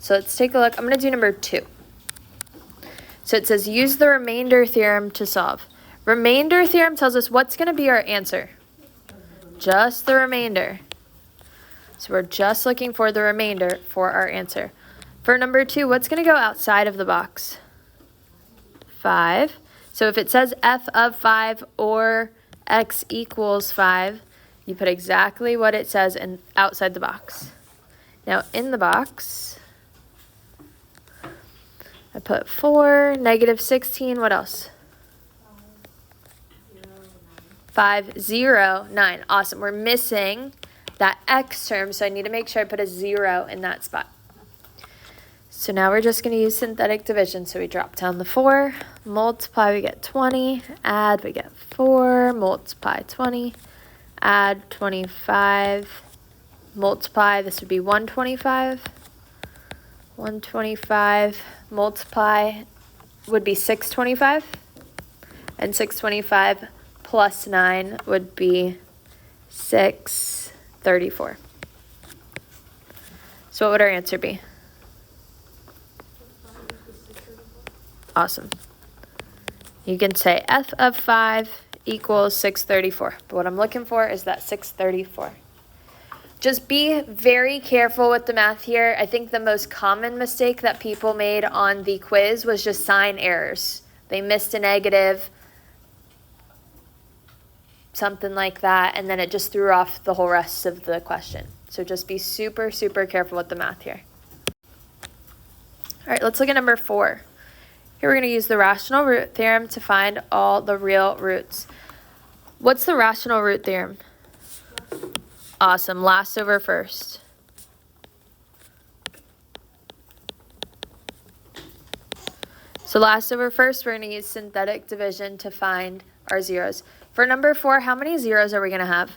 So let's take a look. I'm going to do number 2. So it says use the remainder theorem to solve. Remainder theorem tells us what's going to be our answer. Just the remainder. So we're just looking for the remainder for our answer. For number 2, what's going to go outside of the box? 5. So if it says f of 5 or x equals 5, you put exactly what it says outside the box. Now in the box, I put 4, negative 16, what else? 5, 0, 9. Awesome. We're missing that x term, so I need to make sure I put a 0 in that spot. So now we're just going to use synthetic division. So we drop down the 4, multiply, we get 20, add, we get 4, multiply 20, add 25, multiply, this would be 125, 125, multiply would be 625, and 625 plus 9 would be 634. So what would our answer be? Awesome. You can say f of 5 equals 634. But what I'm looking for is that 634. Just be very careful with the math here. I think the most common mistake that people made on the quiz was just sign errors. They missed a negative, something like that, and then it just threw off the whole rest of the question. So just be super, super careful with the math here. All right, let's look at number 4. Here we're going to use the rational root theorem to find all the real roots. What's the rational root theorem? Awesome, last over first. So last over first, we're going to use synthetic division to find our zeros. For number 4, how many zeros are we going to have?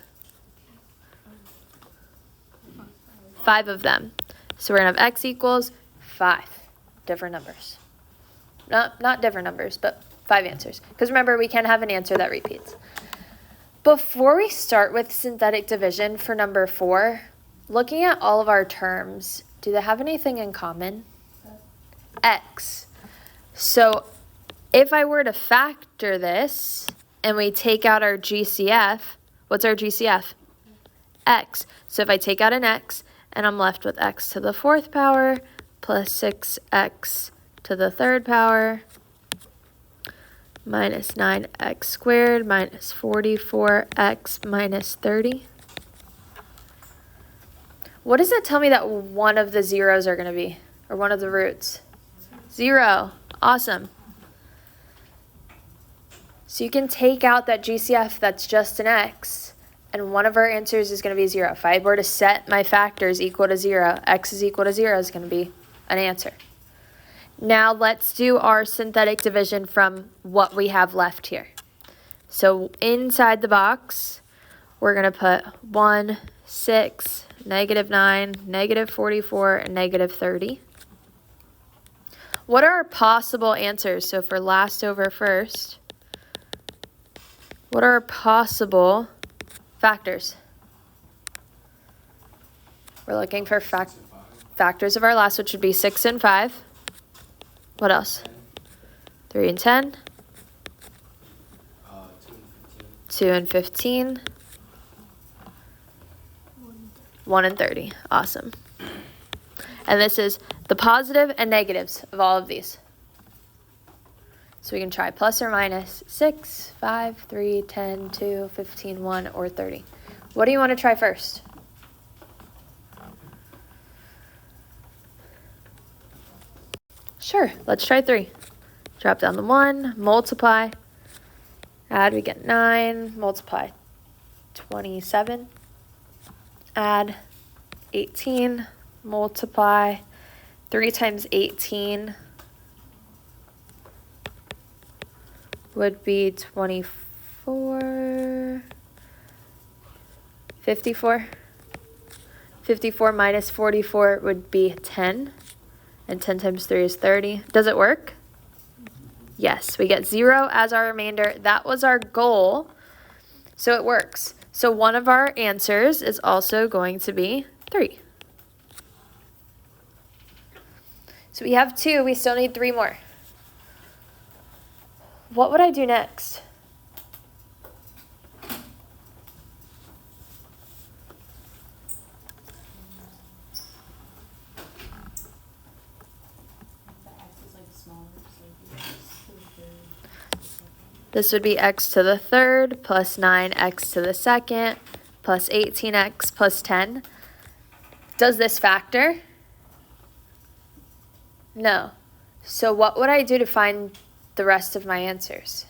5 of them. So we're going to have x equals 5. Different numbers. Not different numbers, but 5 answers. Because remember, we can have an answer that repeats. Before we start with synthetic division for number 4, looking at all of our terms, do they have anything in common? X. So if I were to factor this and we take out our GCF, what's our GCF? X. So if I take out an x and I'm left with x to the 4th power plus 6x to the 3rd power minus 9x squared minus 44x minus 30. What does it tell me that one of the zeros are going to be, or one of the roots? 0. Awesome. So you can take out that GCF that's just an x, and one of our answers is going to be 0. If I were to set my factors equal to 0, x is equal to 0 is going to be an answer. Now let's do our synthetic division from what we have left here. So inside the box, we're going to put 1, 6, negative 9, negative 44, and negative 30. What are our possible answers? So for last over first, what are our possible factors? We're looking for factors of our last, which would be 6 and 5. What else? 3 and 10. 2 and 15. 1 and 30. Awesome. And this is the positive and negatives of all of these. So we can try plus or minus 6, 5, 3, 10, 2, 15, 1, or 30. What do you want to try first? Sure, let's try 3. Drop down the 1, multiply, add, we get 9, multiply 27, add 18, multiply 3 times 18 would be 24, 54. 54 minus 44 would be 10. And 10 times 3 is 30. Does it work? Yes, we get 0 as our remainder. That was our goal, so it works. So one of our answers is also going to be 3. So we have 2, we still need 3 more. What would I do next? This would be x to the third plus 9x to the second plus 18x plus 10. Does this factor? No. So what would I do to find the rest of my answers?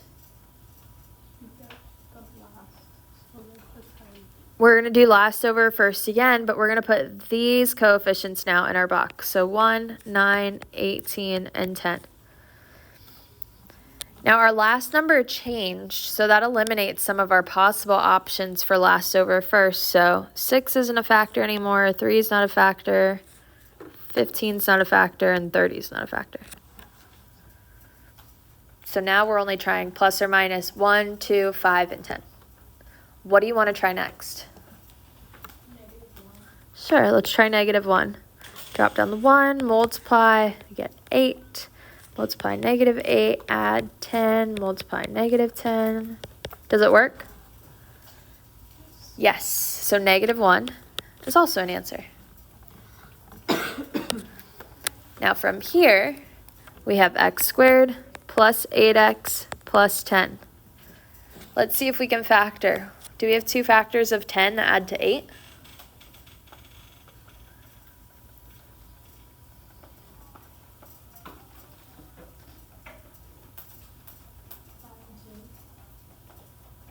We're going to do last over first again, but we're going to put these coefficients now in our box. So 1, 9, 18, and 10. Now our last number changed, so that eliminates some of our possible options for last over first. So 6 isn't a factor anymore, 3 is not a factor, 15 is not a factor, and 30 is not a factor. So now we're only trying plus or minus 1, 2, 5, and 10. What do you want to try next? Sure, let's try -1. Drop down the 1, multiply, we get 8. Multiply -8, add 10, multiply -10. Does it work? Yes. So -1 is also an answer. Now from here, we have x squared plus 8x plus 10. Let's see if we can factor. Do we have 2 factors of 10 that add to 8?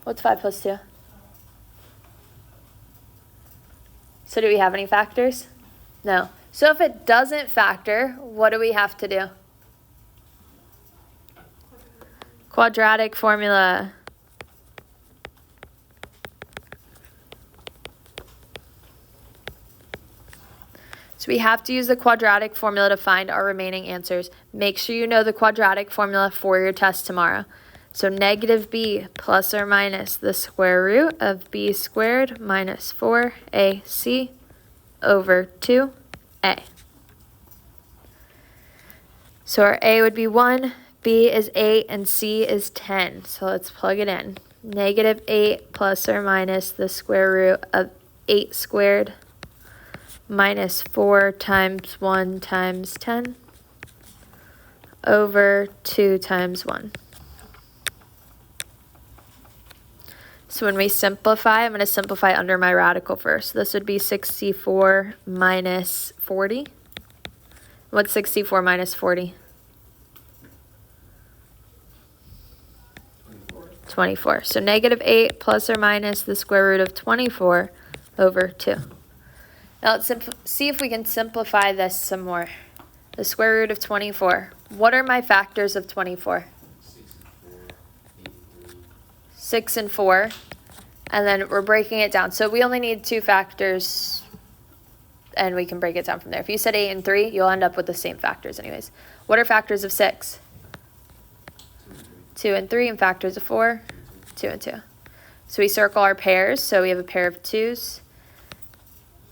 What's 5 plus 2? So do we have any factors? No. So if it doesn't factor, what do we have to do? Quadratic formula. So we have to use the quadratic formula to find our remaining answers. Make sure you know the quadratic formula for your test tomorrow. So -b plus or minus the square root of b squared minus 4ac over 2a. So our a would be 1, b is 8, and c is 10. So let's plug it in. -8 plus or minus the square root of 8 squared minus 4 times 1 times 10 over 2 times 1. So when we simplify, I'm going to simplify under my radical first. This would be 64 minus 40. What's 64 minus 40? 24. So -8 plus or minus the square root of 24 over 2. Now let's see if we can simplify this some more. The square root of 24. What are my factors of 24? 6 and 4. And then we're breaking it down. So we only need 2 factors, and we can break it down from there. If you said 8 and 3, you'll end up with the same factors anyways. What are factors of 6? 2 and 3, and factors of 4? 2 and 2. So we circle our pairs. So we have a pair of 2's.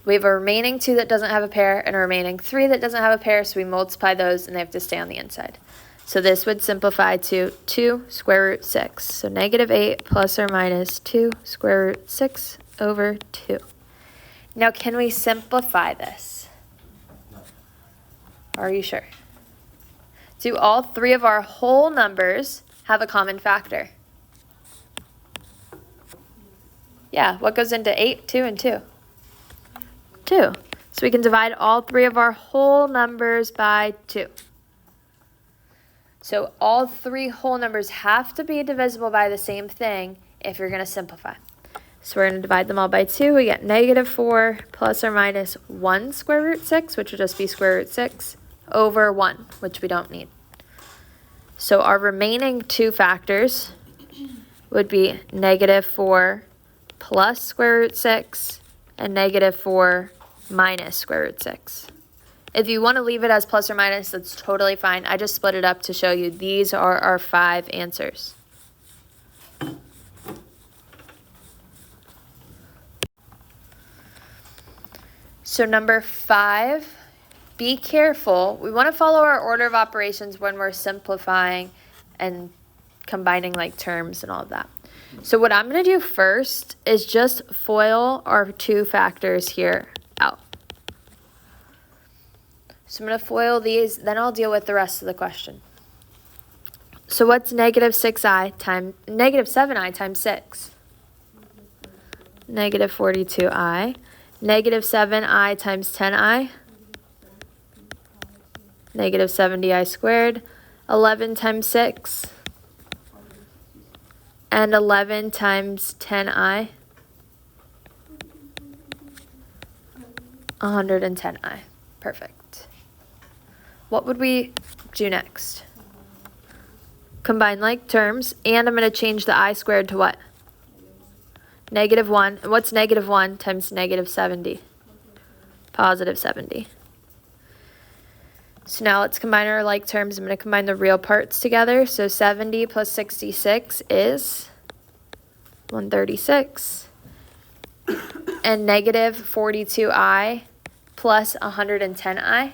We have a remaining 2 that doesn't have a pair, and a remaining 3 that doesn't have a pair, so we multiply those, and they have to stay on the inside. So this would simplify to 2 square root 6. So -8 plus or minus 2 square root 6 over 2. Now can we simplify this? Are you sure? Do all 3 of our whole numbers have a common factor? Yeah, what goes into 8, 2, and 2? 2. So we can divide all 3 of our whole numbers by 2. So all 3 whole numbers have to be divisible by the same thing if you're going to simplify. So we're going to divide them all by 2. We get -4 plus or minus 1 square root 6, which would just be square root 6, over 1, which we don't need. So our remaining 2 factors would be -4 plus square root 6 and -4 minus square root 6. If you want to leave it as plus or minus, that's totally fine. I just split it up to show you these are our 5 answers. So number 5 be careful. We want to follow our order of operations when we're simplifying and combining like terms and all of that. So what I'm going to do first is just FOIL our two factors here out. So I'm going to FOIL these, then I'll deal with the rest of the question. So what's negative 7i times 6? Negative 42i. Negative 7i times 10i. Negative 70i squared. 11 times 6. And 11 times 10i. 110i. Perfect. What would we do next? Combine like terms, and I'm going to change the I squared to what? Negative 1. And what's negative 1 times negative 70? Positive 70. So now let's combine our like terms. I'm going to combine the real parts together. So 70 plus 66 is 136. And negative 42i plus 110i.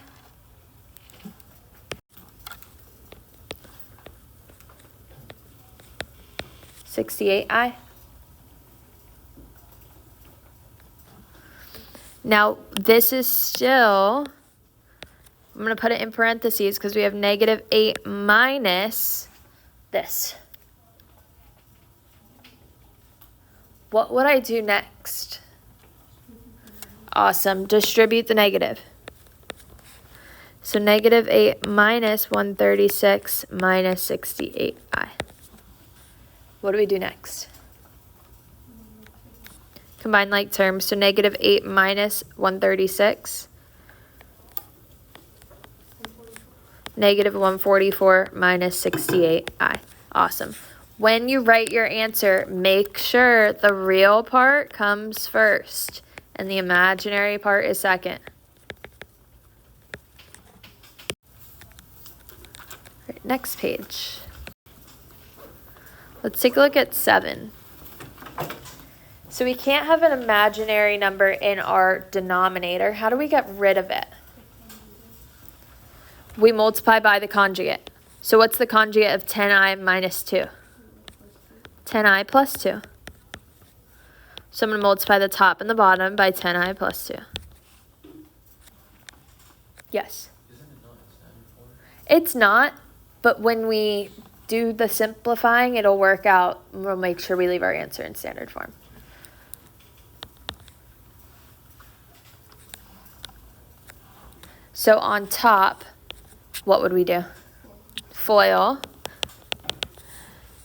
68i. Now, this is still, I'm going to put it in parentheses because we have negative 8 minus this. What would I do next? Awesome. Distribute the negative. So negative 8 minus 136 minus 68i. What do we do next? Combine like terms. So negative 8 minus 136. Negative 144 minus 68i. Awesome. When you write your answer, make sure the real part comes first and the imaginary part is second. Right, next page. Let's take a look at 7. So we can't have an imaginary number in our denominator. How do we get rid of it? We multiply by the conjugate. So what's the conjugate of 10i minus 2? 10i plus 2. So I'm going to multiply the top and the bottom by 10i plus 2. Yes? Isn't it not in standard form? It's not, but when we do the simplifying, it'll work out. We'll make sure we leave our answer in standard form. So on top, what would we do? FOIL.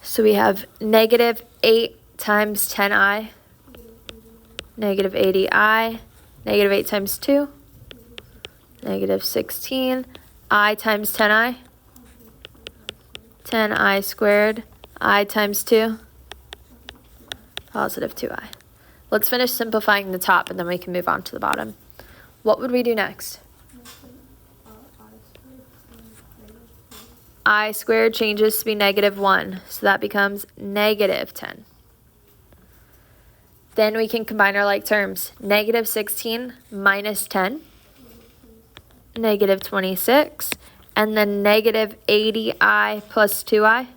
So we have negative 8 times 10i, negative 80i, negative 8 times 2, negative 16, I times 10i, 10i squared, I times 2, positive 2i. Let's finish simplifying the top and then we can move on to the bottom. What would we do next? I squared changes to be negative 1, so that becomes negative 10. Then we can combine our like terms. Negative 16 minus 10, negative 26, and then negative 80i plus 2i,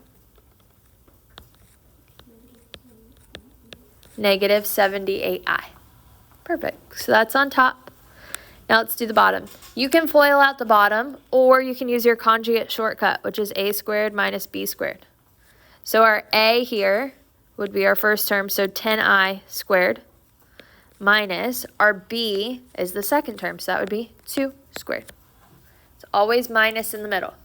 negative 78i. Perfect. So that's on top. Now let's do the bottom. You can FOIL out the bottom, or you can use your conjugate shortcut, which is a squared minus b squared. So our a here would be our first term, so 10i squared, minus our b is the second term, so that would be 2 squared. It's always minus in the middle.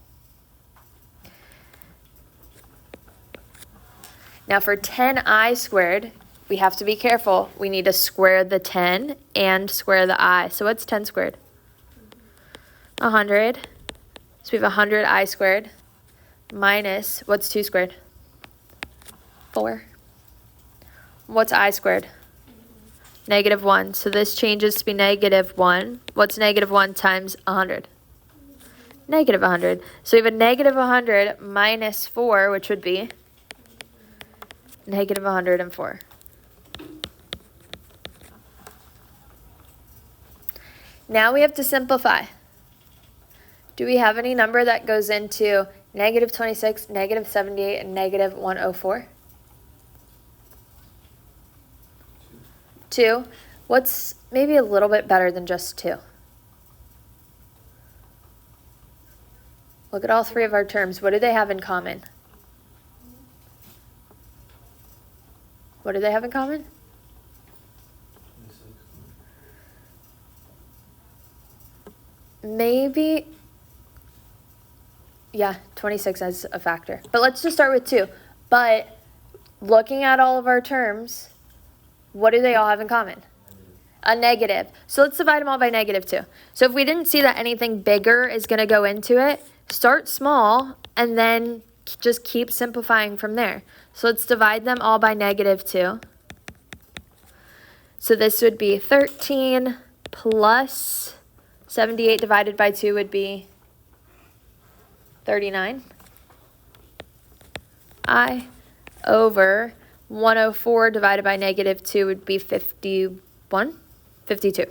Now for 10i squared, we have to be careful. We need to square the 10 and square the I. So what's 10 squared? 100. So we have 100i squared minus, what's 2 squared? 4. What's I squared? Negative 1. So this changes to be negative 1. What's negative 1 times 100? Negative 100. So we have a negative 100 minus 4, which would be negative 104. Now we have to simplify. Do we have any number that goes into negative 26, negative 78, and negative 104? 2. What's maybe a little bit better than just 2? Look at all three of our terms. What do they have in common? What do they have in common? Maybe, yeah, 26 as a factor. But let's just start with 2. But looking at all of our terms, what do they all have in common? A negative. So let's divide them all by negative 2. So if we didn't see that anything bigger is going to go into it, start small and then just keep simplifying from there. So let's divide them all by negative 2. So this would be 13 plus 78 divided by 2 would be 39. I over 104 divided by negative 2 would be 51, 52.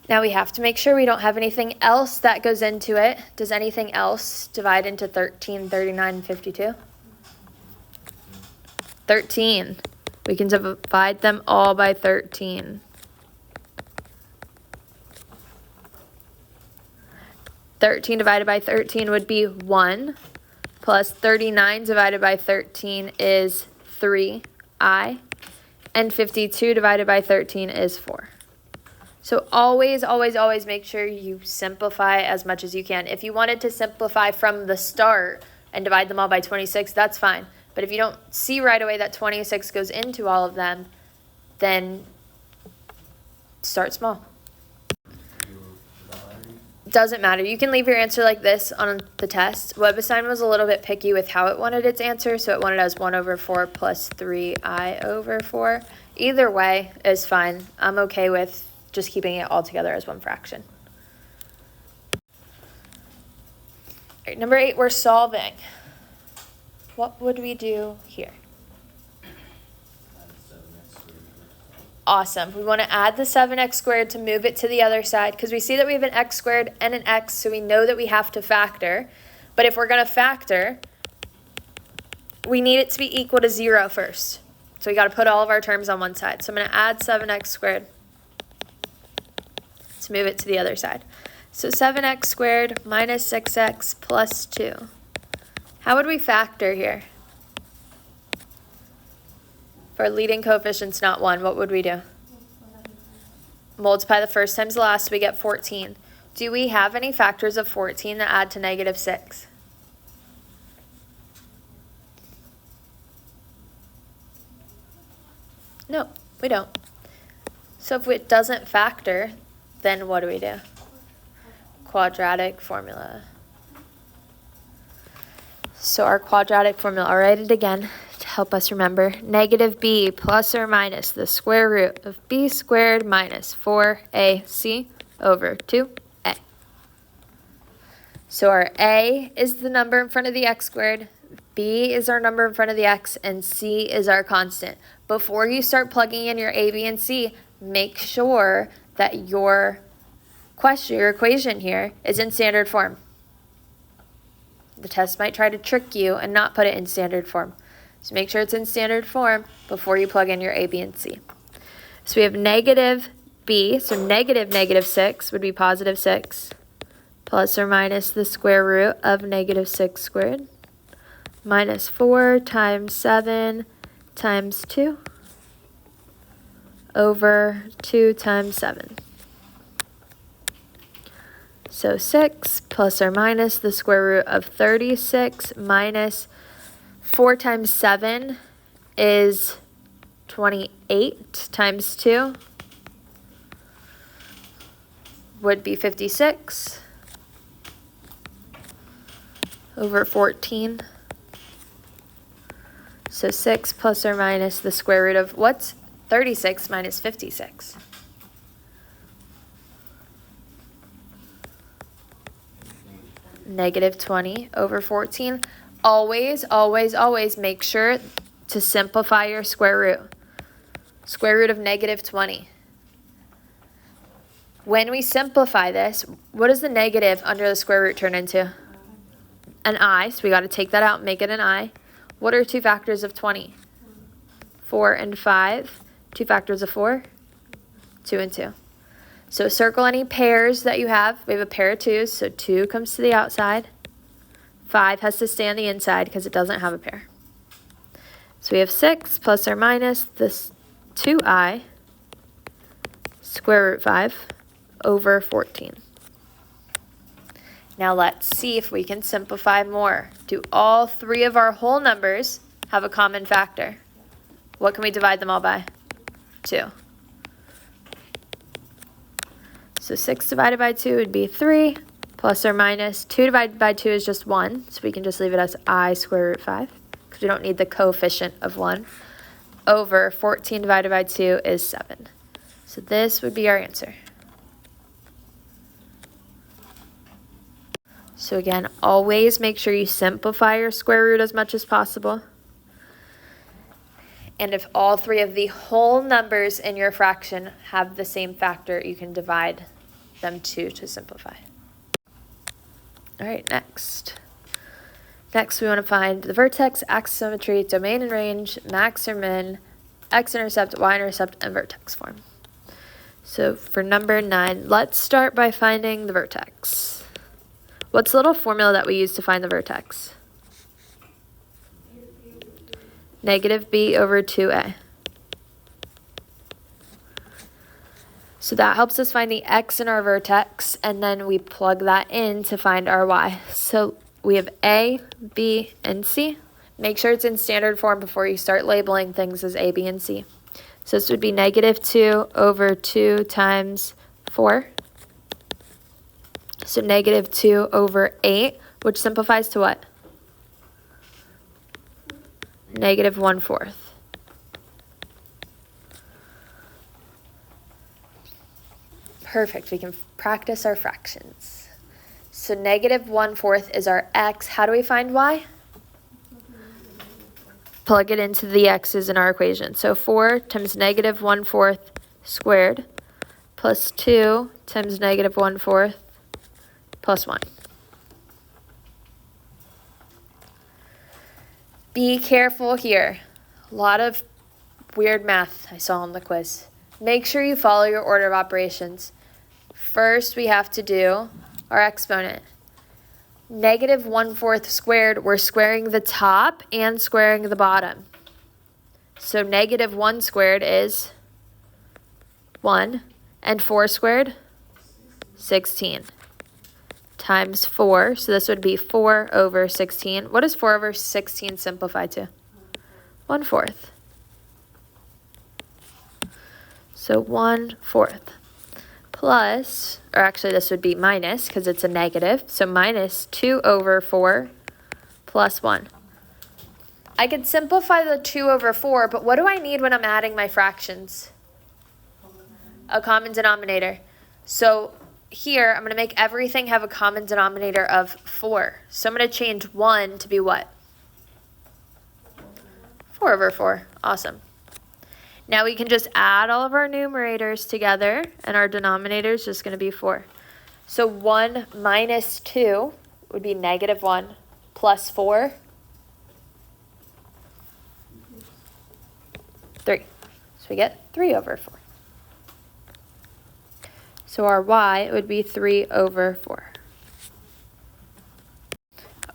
Now we have to make sure we don't have anything else that goes into it. Does anything else divide into 13, 39, and 52? 13. We can divide them all by 13. 13 divided by 13 would be 1, plus 39 divided by 13 is 3i, and 52 divided by 13 is 4. So always, always, always make sure you simplify as much as you can. If you wanted to simplify from the start and divide them all by 26, that's fine. But if you don't see right away that 26 goes into all of them, then start small. Doesn't matter. You can leave your answer like this on the test. WebAssign was a little bit picky with how it wanted its answer, so it wanted as 1 over 4 plus 3i over 4. Either way is fine. I'm okay with just keeping it all together as one fraction. All right, number 8, we're solving. What would we do here? Awesome. We want to add the 7x squared to move it to the other side because we see that we have an x squared and an x, so we know that we have to factor. But if we're going to factor, we need it to be equal to 0 first. So we got to put all of our terms on one side. So I'm going to add 7x squared to move it to the other side. So 7x squared minus 6x plus 2. How would we factor here? For leading coefficients not 1, what would we do? Multiply the first times the last, we get 14. Do we have any factors of 14 that add to negative 6? No, we don't. So if it doesn't factor, then what do we do? Quadratic formula. So our quadratic formula, I'll write it again to help us remember. Negative b plus or minus the square root of b squared minus 4ac over 2a. So our a is the number in front of the x squared, b is our number in front of the x, and c is our constant. Before you start plugging in your a, b, and c, make sure that your equation here is in standard form. The test might try to trick you and not put it in standard form. So make sure it's in standard form before you plug in your a, b, and c. So we have negative b, so negative 6 would be positive 6, plus or minus the square root of negative 6 squared, minus 4 times 7 times 2 over 2 times 7. So 6 plus or minus the square root of 36 minus 4 times 7 is 28 times 2 would be 56 over 14. So 6 plus or minus the square root of what's 36 minus 56? Negative 20 over 14. Always, always, always make sure to simplify your square root. Square root of negative 20. When we simplify this, what does the negative under the square root turn into? An I, so we got to take that out and make it an I. What are 2 factors of 20? 4 and 5. 2 factors of 4? 2 and 2. So circle any pairs that you have. We have a pair of 2s, so 2 comes to the outside. 5 has to stay on the inside because it doesn't have a pair. So we have 6 plus or minus this 2I square root 5 over 14. Now let's see if we can simplify more. Do all 3 of our whole numbers have a common factor? What can we divide them all by? 2. So 6 divided by 2 would be 3, plus or minus 2 divided by 2 is just 1, so we can just leave it as I square root 5, because we don't need the coefficient of 1, over 14 divided by 2 is 7. So this would be our answer. So again, always make sure you simplify your square root as much as possible. And if all 3 of the whole numbers in your fraction have the same factor, you can divide them to simplify. All right, next. Next, we want to find the vertex, axis symmetry, domain and range, max or min, x-intercept, y-intercept, and vertex form. So for number 9, let's start by finding the vertex. What's the little formula that we use to find the vertex? Negative b over 2a. So that helps us find the x in our vertex, and then we plug that in to find our y. So we have a, b, and c. Make sure it's in standard form before you start labeling things as a, b, and c. So this would be negative 2 over 2 times 4. So negative 2 over 8, which simplifies to what? Negative 1/4. Perfect, we can practice our fractions. So negative 1/4 is our x. How do we find y? Plug it into the x's in our equation. So 4 times negative 1/4 squared plus 2 times negative 1/4 plus 1. Be careful here. A lot of weird math I saw on the quiz. Make sure you follow your order of operations. First, we have to do our exponent. Negative 1/4 squared, we're squaring the top and squaring the bottom. So negative 1 squared is 1, and 4 squared, 16. Times 4, so this would be 4 over 16. What does 4 over 16 simplify to? 1/4. So 1/4 plus, or actually this would be minus because it's a negative, so minus 2 over 4 plus 1. I could simplify the 2 over 4, but what do I need when I'm adding my fractions? A common denominator. So here, I'm going to make everything have a common denominator of 4. So I'm going to change 1 to be what? 4 over 4. Awesome. Now we can just add all of our numerators together, and our denominator is just going to be 4. So 1 minus 2 would be negative 1 plus 4, 3. So we get 3 over 4. So our y would be 3 over 4.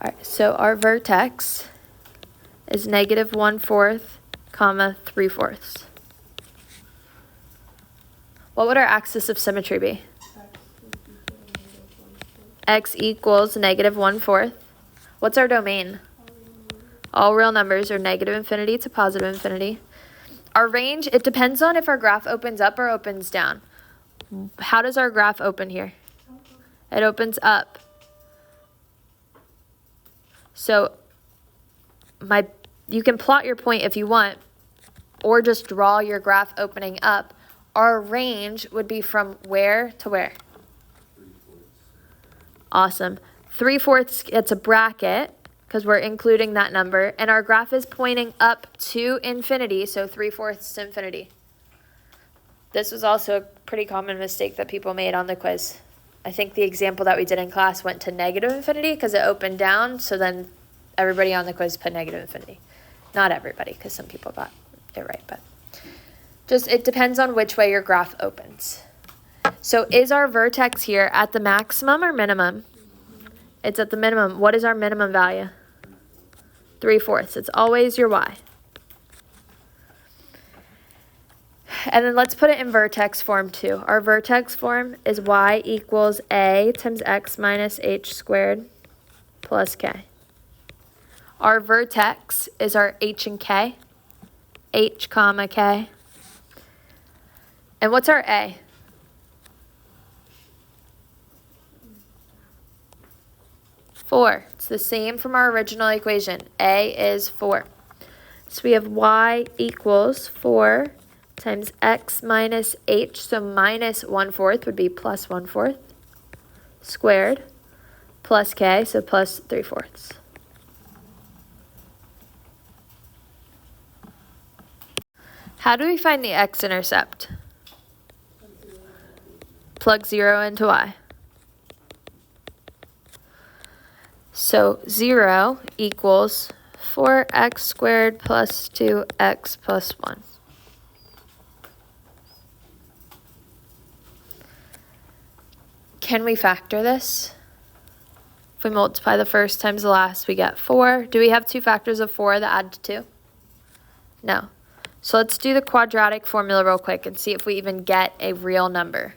All right, so our vertex is negative 1/4, comma 3/4. What would our axis of symmetry be? X equals negative 1/4. What's our domain? All real numbers are negative infinity to positive infinity. Our range, it depends on if our graph opens up or opens down. How does our graph open here? It opens up. So you can plot your point if you want, or just draw your graph opening up. Our range would be from where to where? 3/4. Awesome. 3/4, it's a bracket because we're including that number, and our graph is pointing up to infinity, so 3/4 to infinity. This was also a pretty pretty common mistake that people made on the quiz. I think the example that we did in class went to negative infinity because it opened down, so then everybody on the quiz put negative infinity. Not everybody, because some people got it right, but just it depends on which way your graph opens. So is our vertex here at the maximum or minimum? It's at the minimum. What is our minimum value? 3/4. It's always your y. And then let's put it in vertex form too. Our vertex form is y equals a times x minus h squared plus k. Our vertex is our h and k. H comma k. And what's our a? Four. It's the same from our original equation. A is 4. So we have y equals 4 times x minus h, so minus 1/4 would be plus 1/4 squared, plus k, so plus 3/4. How do we find the x-intercept? Plug 0 into y. So 0 equals 4x squared plus 2x plus 1. Can we factor this? If we multiply the first times the last, we get 4. Do we have two factors of 4 that add to 2? No. So let's do the quadratic formula real quick and see if we even get a real number.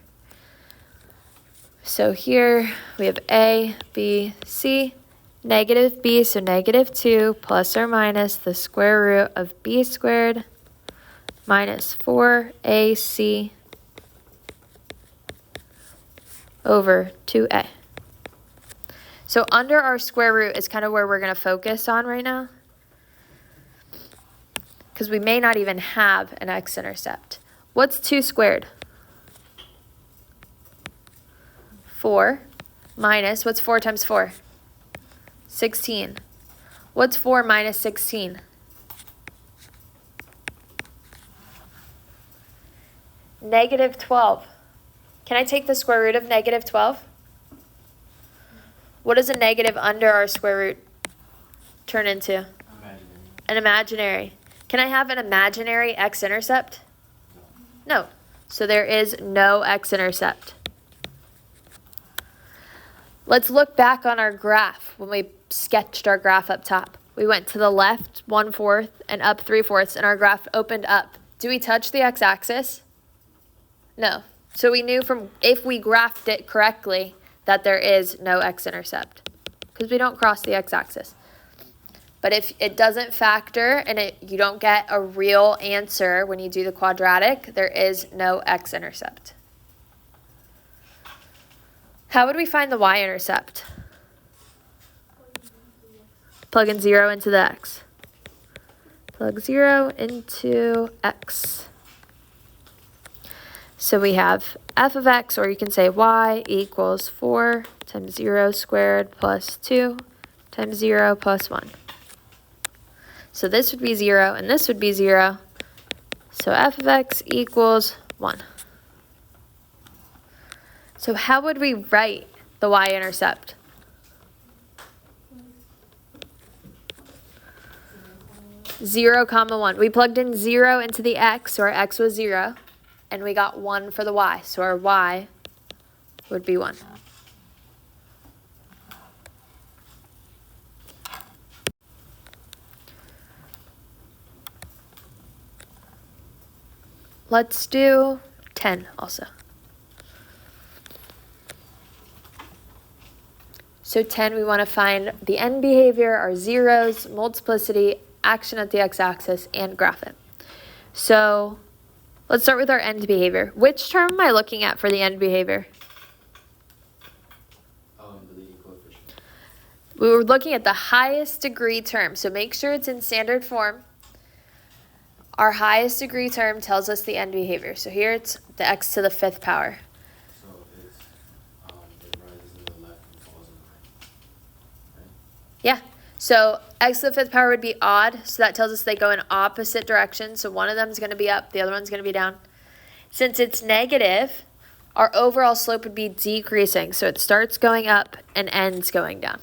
So here we have a, b, c, negative b, so negative 2 plus or minus the square root of b squared minus 4ac over 2a. So under our square root is kind of where we're going to focus on right now, because we may not even have an x-intercept. What's 2 squared? 4 minus, what's 4 times 4? 16. What's 4 minus 16? Negative 12. Can I take the square root of negative 12? What does a negative under our square root turn into? Imaginary. An imaginary. Can I have an imaginary x-intercept? No. So there is no x-intercept. Let's look back on our graph when we sketched our graph up top. We went to the left 1/4 and up 3/4, and our graph opened up. Do we touch the x-axis? No. So we knew from if we graphed it correctly that there is no x-intercept because we don't cross the x-axis. But if it doesn't factor and you don't get a real answer when you do the quadratic, there is no x-intercept. How would we find the y-intercept? Plug in 0 into the x. Plug 0 into x. So we have f of x, or you can say y, equals 4 times 0 squared plus 2 times 0 plus 1. So this would be 0, and this would be 0. So f of x equals 1. So how would we write the y-intercept? Zero comma 1. We plugged in 0 into the x, so our x was 0. And we got 1 for the y, so our y would be 1. Let's do 10 also. So 10, we want to find the end behavior, our zeros, multiplicity, action at the x-axis, and graph it. So let's start with our end behavior. Which term am I looking at for the end behavior? The leading coefficient. We were looking at the highest degree term, so make sure it's in standard form. Our highest degree term tells us the end behavior. So here it's the x to the 5th power. So it's it rises in the left and falls in the right. Right? Yeah. So x to the 5th power would be odd, so that tells us they go in opposite directions. So one of them is going to be up, the other one's going to be down. Since it's negative, our overall slope would be decreasing. So it starts going up and ends going down.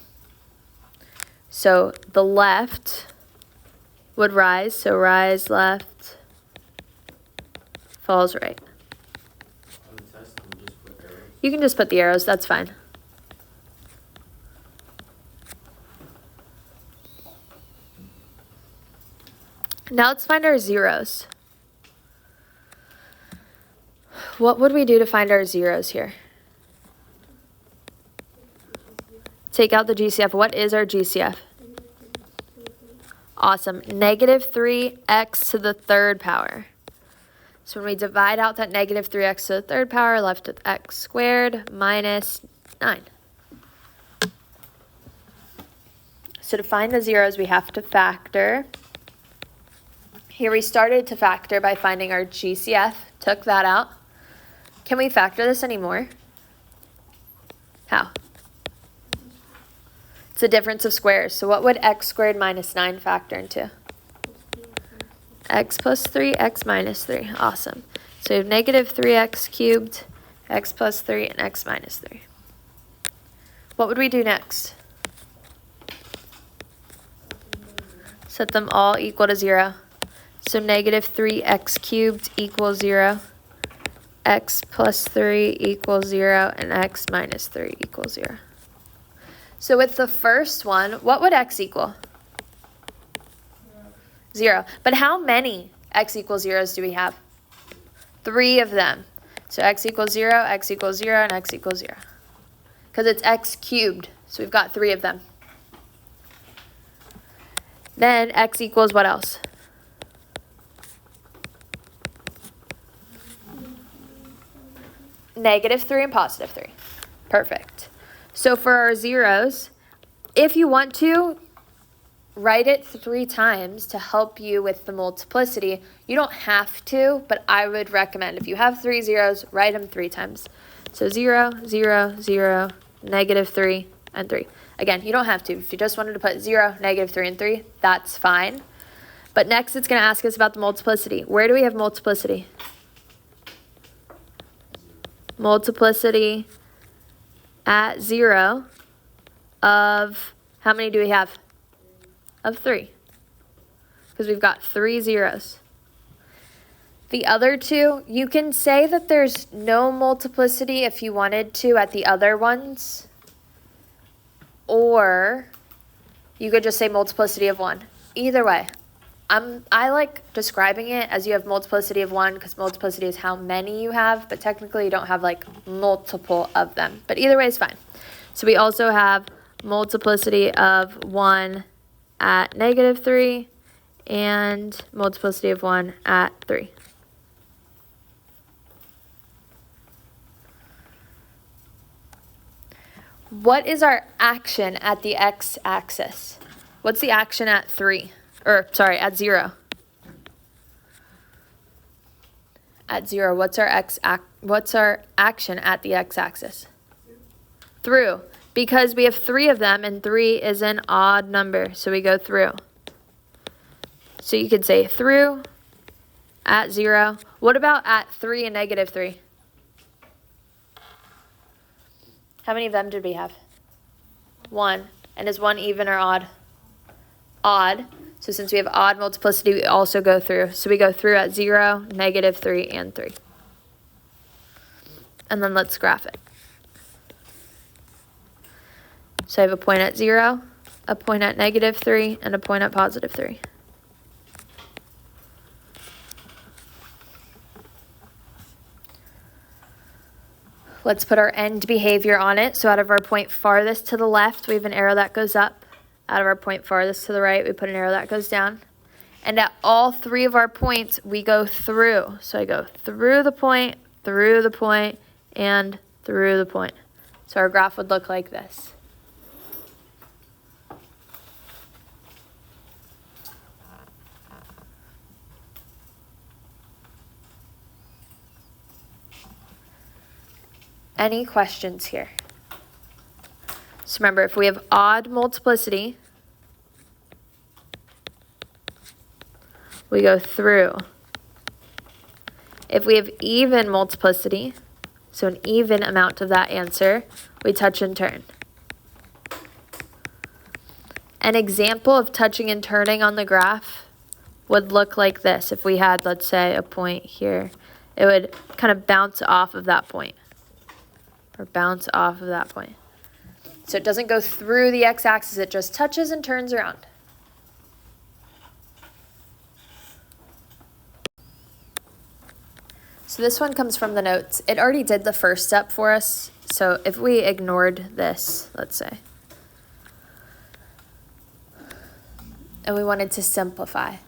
So the left would rise. So rise left, falls right. On the test, can we just put arrows? You can just put the arrows, that's fine. Now let's find our zeros. What would we do to find our zeros here? Take out the GCF. What is our GCF? Awesome. Negative 3x to the third power. So when we divide out that negative 3x to the third power, left with x squared minus 9. So to find the zeros, we have to factor. Here we started to factor by finding our GCF, took that out. Can we factor this anymore? How? It's a difference of squares. So what would x squared minus 9 factor into? X plus 3, x minus 3. Awesome. So we have negative 3x cubed, x plus 3, and x minus 3. What would we do next? Set them all equal to 0. So negative 3x cubed equals 0. X plus 3 equals 0, and x minus 3 equals 0. So with the first one, what would x equal? 0. But how many x equals 0s do we have? 3 of them. So x equals 0, x equals 0, and x equals 0. Because it's x cubed, so we've got 3 of them. Then x equals what else? Negative 3 and positive 3. Perfect. So for our zeros, if you want to, write it 3 times to help you with the multiplicity. You don't have to, but I would recommend if you have 3 zeros, write them 3 times. So 0, 0, 0, negative 3, and 3. Again, you don't have to. If you just wanted to put 0, negative 3, and 3, that's fine. But next it's going to ask us about the multiplicity. Where do we have multiplicity? Multiplicity at 0 of, how many do we have? Of 3. Because we've got 3 zeros. The other two, you can say that there's no multiplicity if you wanted to at the other ones. Or you could just say multiplicity of 1. Either way. I like describing it as you have multiplicity of 1 because multiplicity is how many you have, but technically you don't have like multiple of them. But either way is fine. So we also have multiplicity of 1 at negative 3 and multiplicity of 1 at 3. What is our action at the x-axis? What's the action at 3? Or, sorry, at 0. At 0, what's our action at the x-axis? Through. Because we have 3 of them, and 3 is an odd number, so we go through. So you could say through, at 0. What about at 3 and negative 3? How many of them did we have? 1. And is 1 even or odd? Odd. So since we have odd multiplicity, we also go through. So we go through at 0, negative 3, and 3. And then let's graph it. So I have a point at 0, a point at negative 3, and a point at positive 3. Let's put our end behavior on it. So out of our point farthest to the left, we have an arrow that goes up. Out of our point farthest to the right, we put an arrow that goes down. And at all 3 of our points, we go through. So I go through the point, and through the point. So our graph would look like this. Any questions here? So remember, if we have odd multiplicity, we go through. If we have even multiplicity, so an even amount of that answer, we touch and turn. An example of touching and turning on the graph would look like this. If we had, let's say, a point here, it would kind of bounce off of that point, or bounce off of that point. So it doesn't go through the x-axis, it just touches and turns around. So this one comes from the notes. It already did the first step for us. So if we ignored this, let's say, and we wanted to simplify.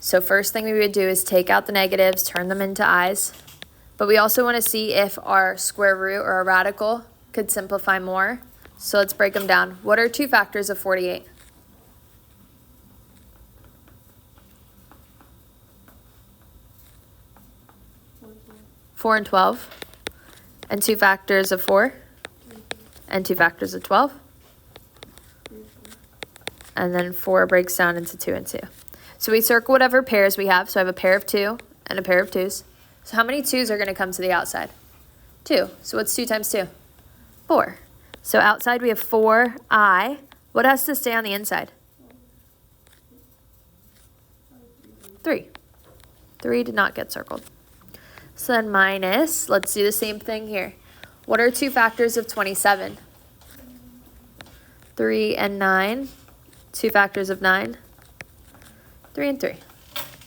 So first thing we would do is take out the negatives, turn them into i's. But we also want to see if our square root or our radical could simplify more. So let's break them down. What are 2 factors of 48? 4 and 12. And 2 factors of 4? And 2 factors of 12? And then 4 breaks down into 2 and 2. So we circle whatever pairs we have. So I have a pair of 2 and a pair of 2's. So how many 2's are going to come to the outside? 2. So what's 2 times 2? 4. So outside we have 4i. What has to stay on the inside? 3. 3 did not get circled. So then minus, let's do the same thing here. What are 2 factors of 27? 3 and 9. 2 factors of 9? 3 and 3.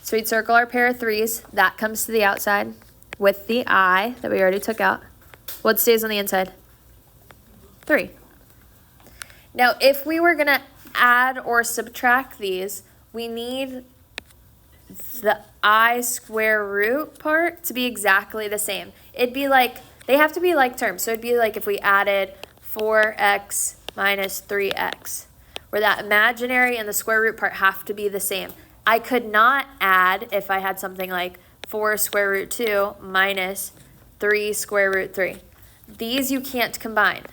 So we'd circle our pair of 3's. That comes to the outside with the I that we already took out. What stays on the inside? 3. Now, if we were going to add or subtract these, we need the I square root part to be exactly the same. It'd be like, they have to be like terms. So it'd be like if we added 4x minus 3x, where that imaginary and the square root part have to be the same. I could not add if I had something like 4 square root 2 minus 3 square root 3. These you can't combine.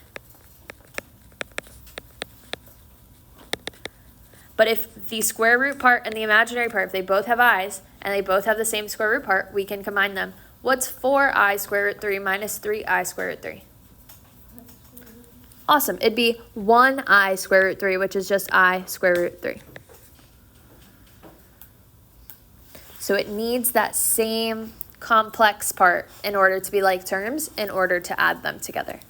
But if the square root part and the imaginary part, if they both have i's and they both have the same square root part, we can combine them. What's 4i square root 3 minus 3i square root 3? Awesome. It'd be 1i square root 3, which is just I square root 3. So it needs that same complex part in order to be like terms, in order to add them together.